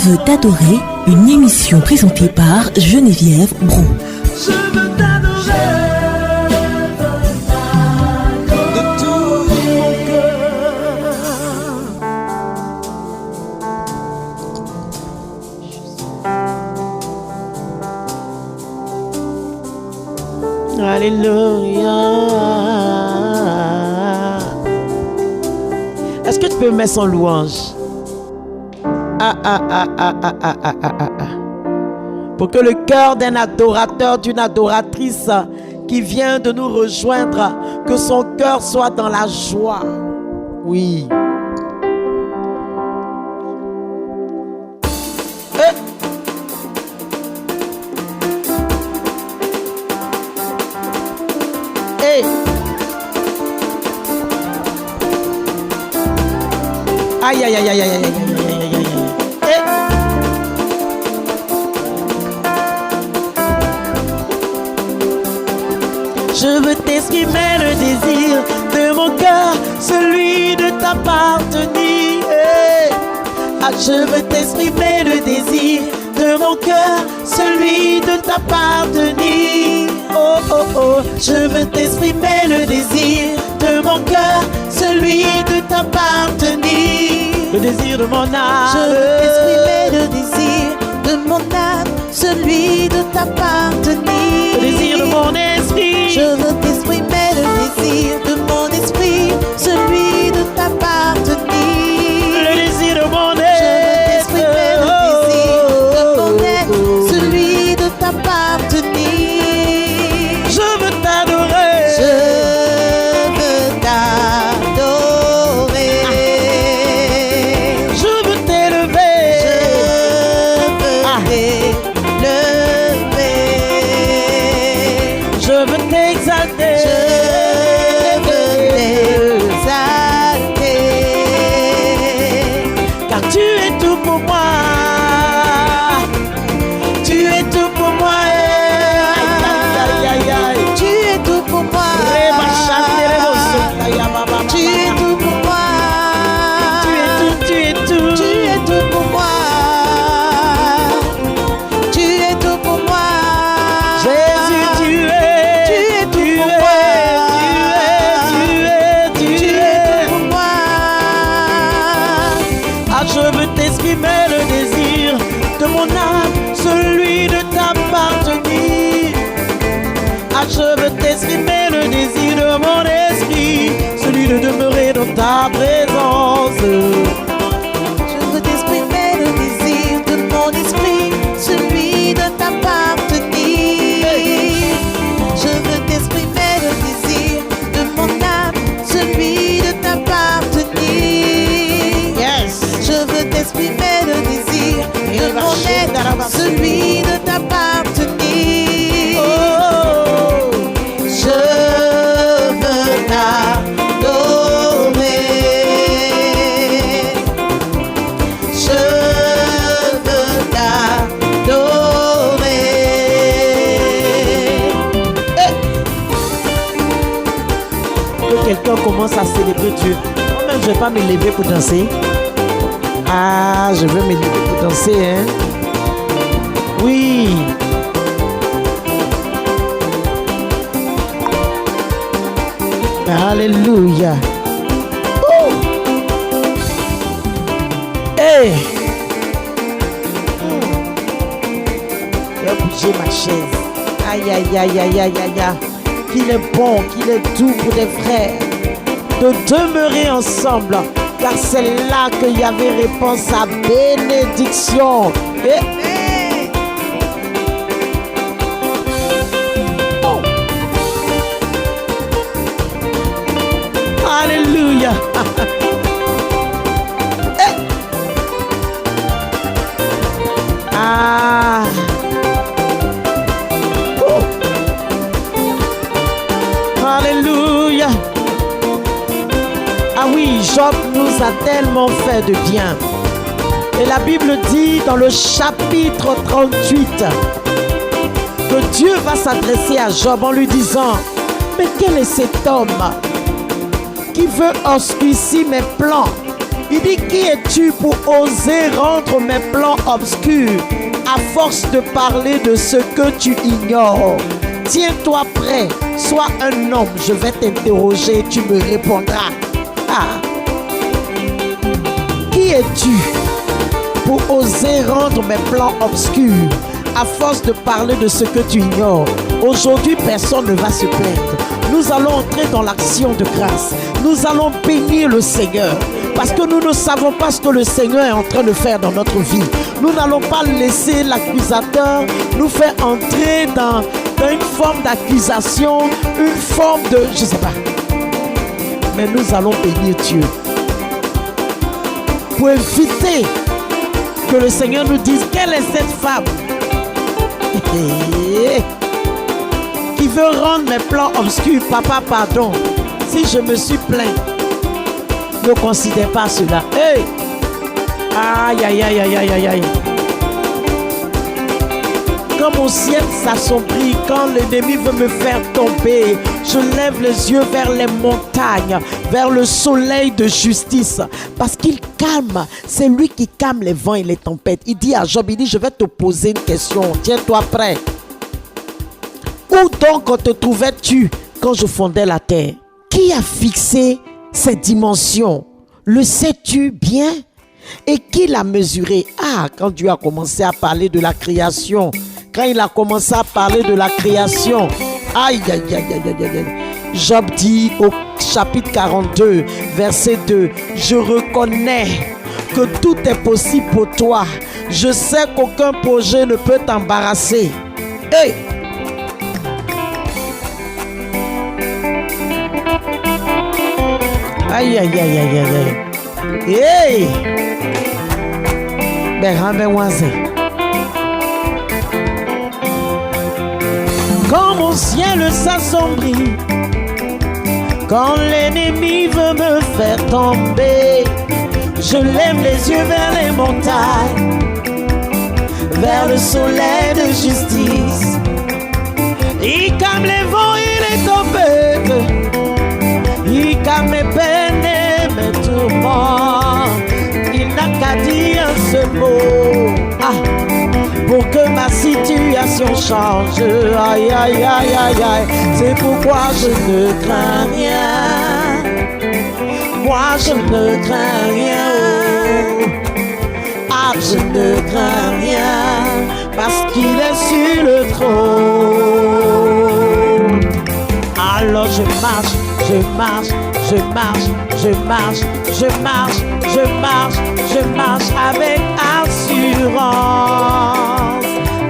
veux t'adorer, une émission présentée par Geneviève Brault. Je veux t'adorer de tout mon cœur. Alléluia. Est-ce que tu peux mettre son louange? Pour que le cœur d'un adorateur, d'une adoratrice qui vient de nous rejoindre, que son cœur soit dans la joie. Oui. Aïe, aïe, aïe, aïe, aïe, aïe, aïe, aïe, aïe, aïe. Je veux t'exprimer le désir de mon cœur, celui de t'appartenir. Je veux t'exprimer le désir de mon cœur, celui de t'appartenir. Oh, oh, oh. Je veux t'exprimer le désir de mon cœur, celui de t'appartenir. Le désir de mon âme. Je veux t'exprimer le désir de mon âme, celui de t'appartenir. Le désir de mon esprit. Je veux t'exprimer le désir de mon esprit, celui de t'appartenir. Le désir de mon être. Je veux t'exprimer le désir de mon être, celui de t'appartenir. Je veux t'adorer. Je veux t'adorer. Je veux t'élever. Je veux t'élever. Je veux t'exalter. Je veux t'exalter. Car tu es tout pour moi. Tu es tout pour moi. Aïe, aïe, aïe. Tu es tout pour moi. Tu es tout pour moi. Tu es tout, tu es tout. Tu es tout pour moi. Tu es tout pour moi. Jésus, tu es tout pour moi. Tu es tout pour moi. Ah, je veux t'exprimer le désir de mon âme, celui de t'appartenir. Ah, je veux t'exprimer le désir de mon esprit, celui de demeurer dans ta présence. Je veux t'exprimer le désir de mon esprit, celui de t'appartenir. Je veux t'exprimer le désir de mon âme, celui de t'appartenir. Yes. Je veux t'exprimer le désir de mon être, celui de t'appartenir. Oh, je veux t'adorer. Je veux t'adorer. Que quelqu'un commence à célébrer Dieu. Moi-même, je ne vais pas me lever pour danser. Ah, je veux me lever pour danser, hein. Oui. Alléluia. Oh. Hey. J'ai bougé ma chaise. Aïe, aïe, aïe, aïe, aïe, aïe, aïe. Qu'il est bon, qu'il est doux pour des frères de demeurer ensemble, car c'est là qu'il y avait réponse à bénédiction. Oh. Alléluia. Ah. Oh. Alléluia. Ah oui, Job nous a tellement fait de bien. Et la Bible dit dans le chapitre 38 que Dieu va s'adresser à Job en lui disant: mais quel est cet homme qui veut obscurcir mes plans Il dit, qui es-tu pour oser rendre mes plans obscurs à force de parler de ce que tu ignores? Tiens-toi prêt, sois un homme, je vais t'interroger, tu me répondras. Ah. Qui es-tu pour oser rendre mes plans obscurs à force de parler de ce que tu ignores? Aujourd'hui, personne ne va se plaindre. Nous allons entrer dans l'action de grâce. Nous allons bénir le Seigneur. Parce que nous ne savons pas ce que le Seigneur est en train de faire dans notre vie. Nous n'allons pas laisser l'accusateur nous faire entrer dans une forme d'accusation, une forme de... je ne sais pas. Mais nous allons bénir Dieu. Pour éviter que le Seigneur nous dise, quelle est cette femme qui veut rendre mes plans obscurs? Papa, pardon. Si je me suis plaint, ne considère pas cela. Hey! Aïe, aïe, aïe, aïe, aïe, aïe, aïe. Quand mon ciel s'assombrit, quand l'ennemi veut me faire tomber, je lève les yeux vers les montagnes, vers le soleil de justice. Parce qu'il calme, c'est lui qui calme les vents et les tempêtes. Il dit à Job, il dit, je vais te poser une question, tiens-toi prêt. Où donc te trouvais-tu quand je fondais la terre? Qui a fixé ces dimensions? Le sais-tu bien? Et qui l'a mesuré? Ah, quand Dieu a commencé à parler de la création, quand il a commencé à parler de la création, aïe, aïe, aïe, aïe, aïe, aïe. Job dit au chapitre 42, verset 2, je reconnais que tout est possible pour toi. Je sais qu'aucun projet ne peut t'embarrasser. Hey! Aïe, aïe, aïe, aïe, aïe, aïe. Hey! Quand mon ciel s'assombrit, quand l'ennemi veut me faire tomber, je lève les yeux vers les montagnes, vers le soleil de justice. Il calme les vents et les tempêtes, il calme mes peines et mes tourments. Il n'a qu'à dire un seul mot, pour que ma situation change. Aïe, aïe, aïe, aïe, aïe. C'est pourquoi je ne crains rien. Moi je ne crains rien. Ah, je ne crains rien, parce qu'il est sur le trône. Alors je marche, je marche, je marche, je marche, je marche, je marche, je marche avec assurance,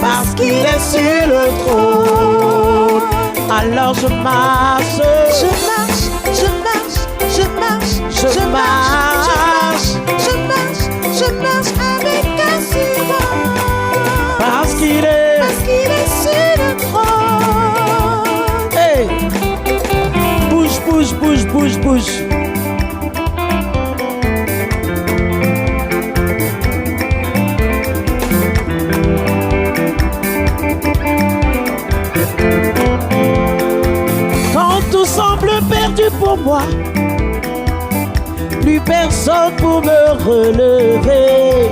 parce qu'il est sur le trône. Alors je marche, je marche, je marche, je marche, je marche, je marche, je marche avec assurance, parce qu'il est sur le trône. Hey! Bouge, bouge, bouge, bouge, bouge. Quand tout semble perdu pour moi, plus personne pour me relever.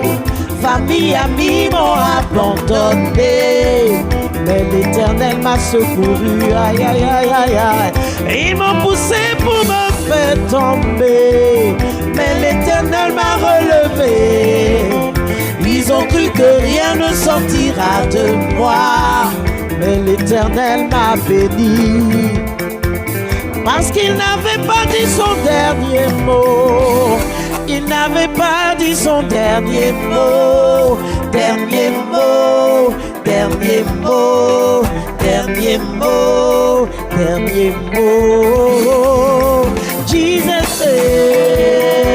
Famille, amis m'ont abandonné, mais l'Éternel m'a secouru. Aïe, aïe, aïe, aïe, aïe. Ils m'ont poussé pour me faire tomber, mais l'Éternel m'a relevé. Ils ont cru que rien ne sortira de moi, mais l'Éternel m'a béni. Parce qu'il n'avait pas dit son dernier mot. Il n'avait pas dit son dernier mot. Dernier mot, dernier mot, dernier mot, dernier mot. Jesus said,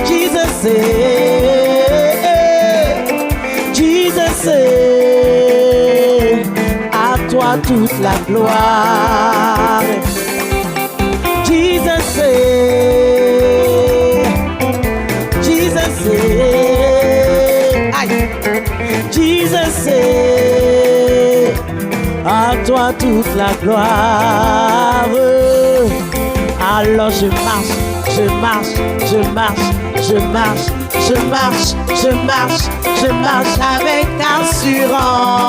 Jesus said, Jesus said, à toi toute la gloire. Jesus said, Jesus said, aïe. Jesus said, à toi toute la gloire. Alors je marche, je marche, je marche, je marche, je marche, je marche, je marche avec assurance,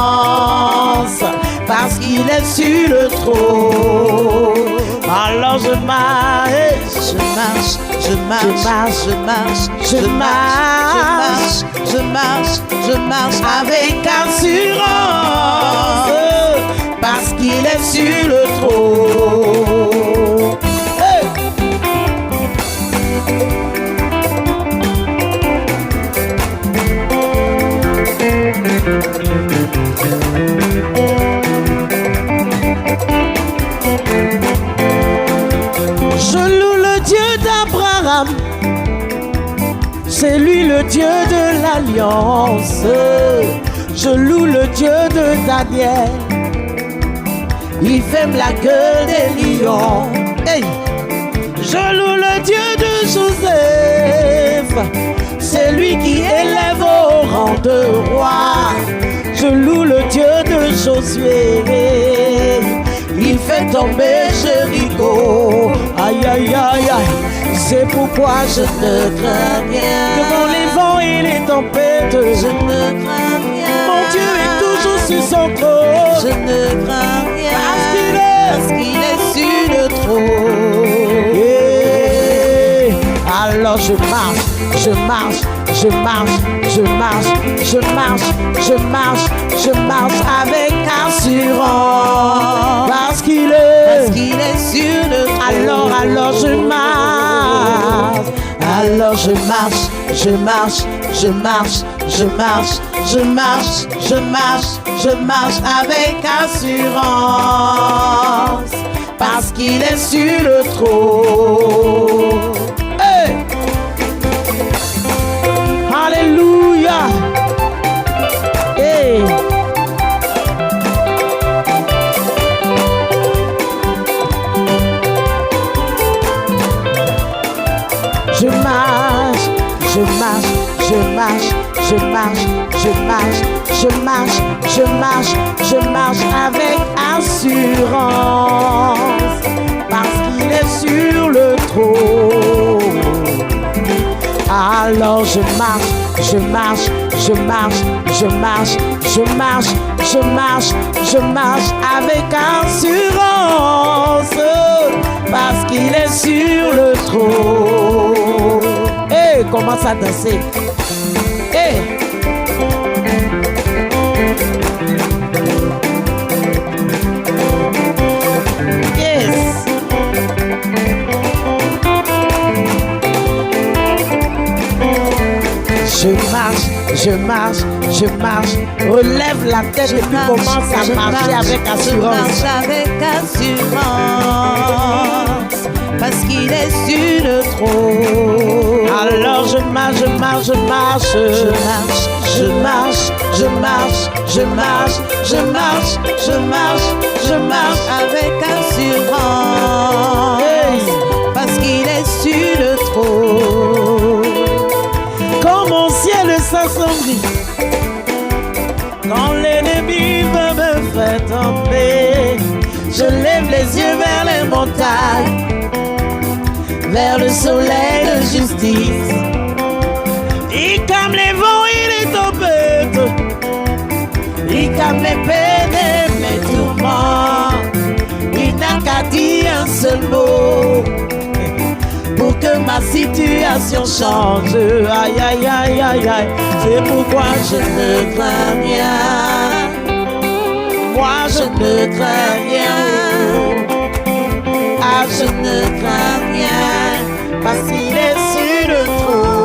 parce qu'il est sur le trône. Alors je marche, je marche, je marche, je marche, je marche, je marche, je marche avec assurance, parce qu'il est sur le trône. Hey! Je loue le Dieu d'Abraham, c'est lui le Dieu de l'alliance. Je loue le Dieu de Daniel, il ferme la gueule des lions. Hey! Je loue le Dieu de Joseph, c'est lui qui élève au rang de roi. Je loue le Dieu de Josué, il fait tomber Jéricho. Aïe aïe aïe aïe, c'est pourquoi je ne crains rien. Devant les vents et les tempêtes, je ne crains rien. Mon Dieu est toujours sur son trône. Je ne crains rien, parce qu'il est sur le trône. Yeah. Alors je marche, je marche, je marche, je marche, je marche, je marche, je marche avec assurance, parce qu'il est sur le trône. Alors je marche, alors je marche, je marche, je marche, je marche, je marche, je marche, je marche avec assurance, parce qu'il est sur le trône. Hey! Alléluia! Hey! Je marche, je marche, je marche, je marche, je marche, je marche, je marche, je marche avec assurance, parce qu'il est sur le trône. Alors je marche, je marche, je marche, je marche, je marche, je marche, je marche avec assurance, parce qu'il est sur le trône. Hey, commence à danser. Hey. Yes. Je marche, je marche, je marche. Relève la tête et puis commence à marcher avec assurance. Je marche avec assurance, parce qu'il est sur le trône. Alors je marche, je marche, je marche. Je marche, je marche, je marche, je marche, je marche, je marche, je marche avec assurance, hey, parce qu'il est sur le trône. Quand mon ciel s'assombrit, quand l'ennemi veut me faire tomber, je lève les yeux vers les montagnes, vers le soleil de justice. Il calme les vents et les tempêtes, il calme les peines et mes tourments. Il n'a qu'à dire un seul mot pour que ma situation change. Aïe aïe aïe aïe aïe, c'est pourquoi je ne crains rien. Moi je ne crains rien. Ah, je ne crains rien, parce qu'il est sur le trône.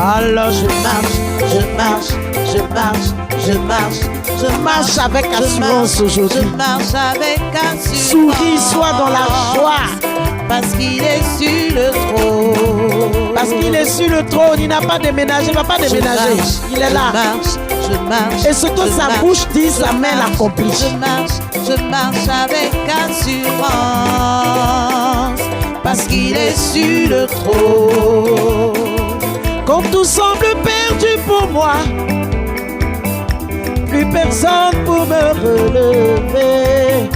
Alors je marche, je marche, je marche, je marche, je marche avec assurance aujourd'hui. Je marche avec assurance. Souris, sois dans la joie, parce qu'il est sur le trône. Parce qu'il est sur le trône, il n'a pas déménagé, il ne va pas déménager. Il est là. Je marche, et ce que sa bouche dit, sa main l'accomplit. Je marche avec assurance, parce qu'il est sur le trône. Quand tout semble perdu pour moi, plus personne pour me relever.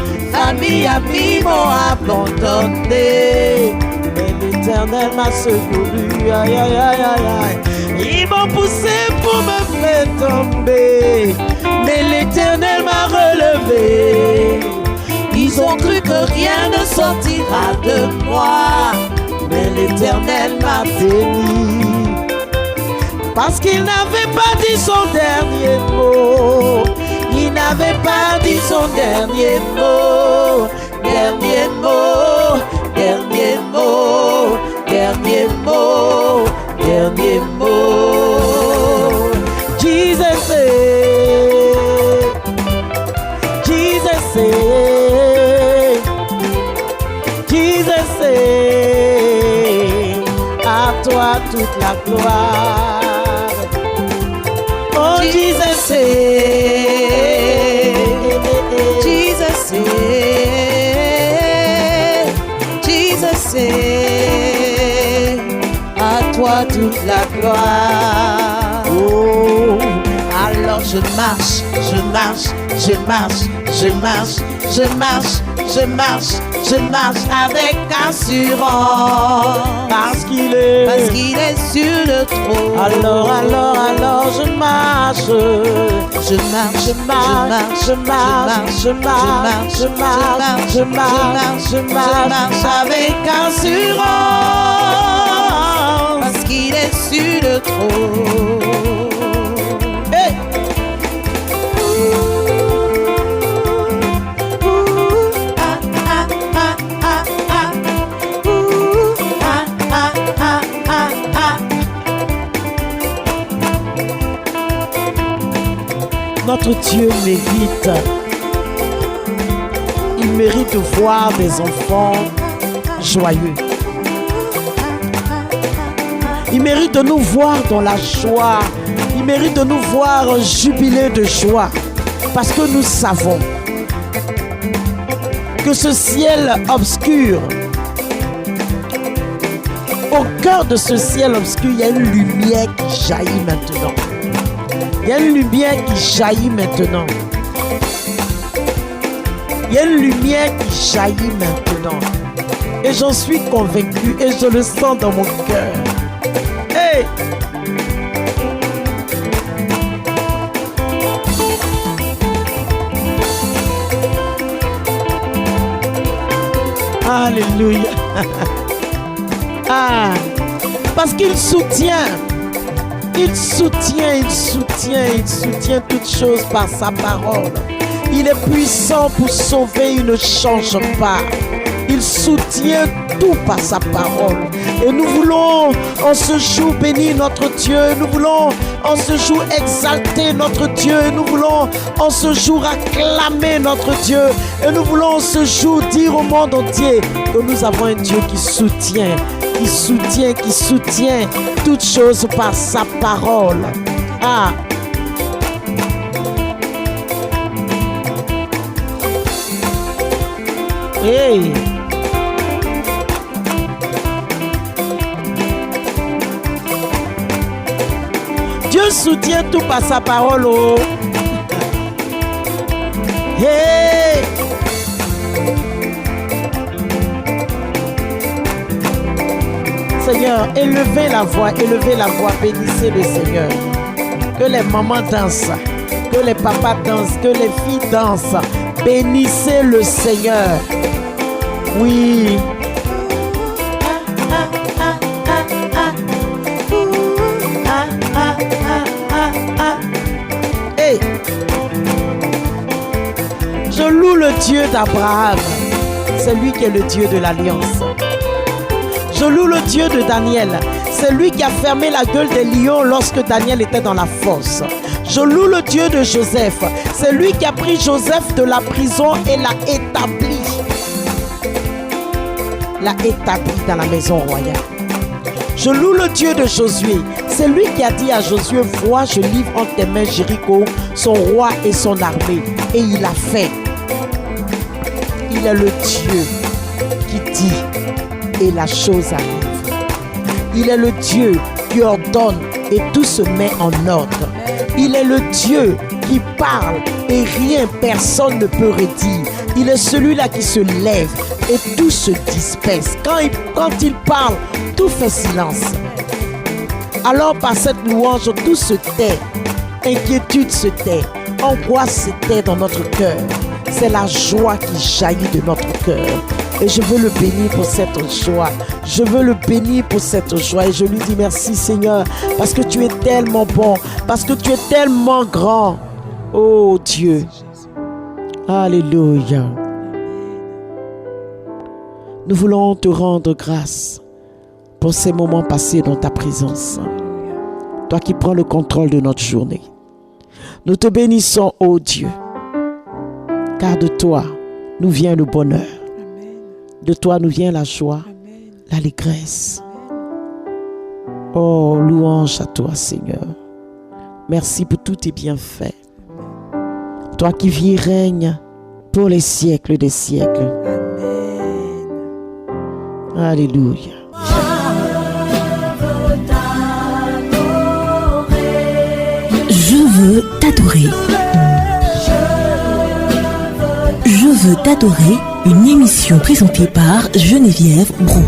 amis m'ont abandonné. Mais l'Éternel m'a secouru, aïe, aïe, aïe, aïe, aïe. Ils m'ont poussé pour me faire tomber, mais l'Éternel m'a relevé. Ils ont cru que rien ne sortira de moi, mais l'Éternel m'a béni. Parce qu'il n'avait pas dit son dernier mot. Il n'avait pas dit son dernier mot. Dernier mot, dernier mot, dernier mot, dernier mot. Jesus said, Jesus said, Jesus said, à toi toute la gloire. Oh, Jesus said, Jesus said, Jesus said, à toi toute la gloire. Oh, alors je marche, je marche, je marche, je marche, je marche, je marche, je marche avec assurance. Parce qu'il est sur le trône. Alors je marche, je marche, je marche, je marche, je marche, je marche, je marche, je marche avec assurance. Parce qu'il est sur le trône. Hey! Notre Dieu mérite. Il mérite de voir des enfants joyeux. Il mérite de nous voir dans la joie. Il mérite de nous voir jubiler de joie. Parce que nous savons que ce ciel obscur, au cœur de ce ciel obscur, il y a une lumière qui jaillit maintenant. Il y a une lumière qui jaillit maintenant. Il y a une lumière qui jaillit maintenant. Et j'en suis convaincu et je le sens dans mon cœur. Hey! Alléluia. Ah, parce qu'il soutient. Il soutient toutes choses par sa parole. Il est puissant pour sauver, il ne change pas. Il soutient tout par sa parole. Et nous voulons en ce jour bénir notre Dieu. Nous voulons en ce jour exalter notre Dieu. Nous voulons en ce jour acclamer notre Dieu. Et nous voulons en ce jour dire au monde entier que nous avons un Dieu qui soutient toutes choses par sa parole. Ah. Hey. Dieu soutient tout par sa parole. Oh. Hey. Seigneur, élevez la voix, bénissez le Seigneur. Que les mamans dansent, que les papas dansent, que les filles dansent. Bénissez le Seigneur. Oui. Hey. Je loue le Dieu d'Abraham. C'est lui qui est le Dieu de l'Alliance. Je loue le Dieu de Daniel. C'est lui qui a fermé la gueule des lions lorsque Daniel était dans la fosse. Je loue le Dieu de Joseph. C'est lui qui a pris Joseph de la prison et l'a établi. Dans la maison royale. Je loue le Dieu de Josué. C'est lui qui a dit à Josué, vois, je livre entre tes mains Jéricho, son roi et son armée. Et il l'a fait. Il est le Dieu qui dit et la chose arrive. Il est le Dieu qui ordonne et tout se met en ordre. Il est le Dieu qui parle et rien, personne ne peut redire. Il est celui-là qui se lève et tout se disperse. Quand il parle, tout fait silence. Alors par cette louange, tout se tait. Inquiétude se tait. Angoisse se tait dans notre cœur. C'est la joie qui jaillit de notre cœur. Et je veux le bénir pour cette joie. Je veux le bénir pour cette joie. Et je lui dis merci Seigneur. Parce que tu es tellement bon. Parce que tu es tellement grand. Oh Dieu. Alléluia. Nous voulons te rendre grâce pour ces moments passés dans ta présence. Toi qui prends le contrôle de notre journée. Nous te bénissons, ô Dieu. Car de toi nous vient le bonheur. De toi nous vient la joie, l'allégresse. Oh, louange à toi, Seigneur. Merci pour tous tes bienfaits. Toi qui vis et règnes pour les siècles des siècles. Amen. Alléluia. Je veux t'adorer. Je veux t'adorer, une émission présentée par Geneviève Brou.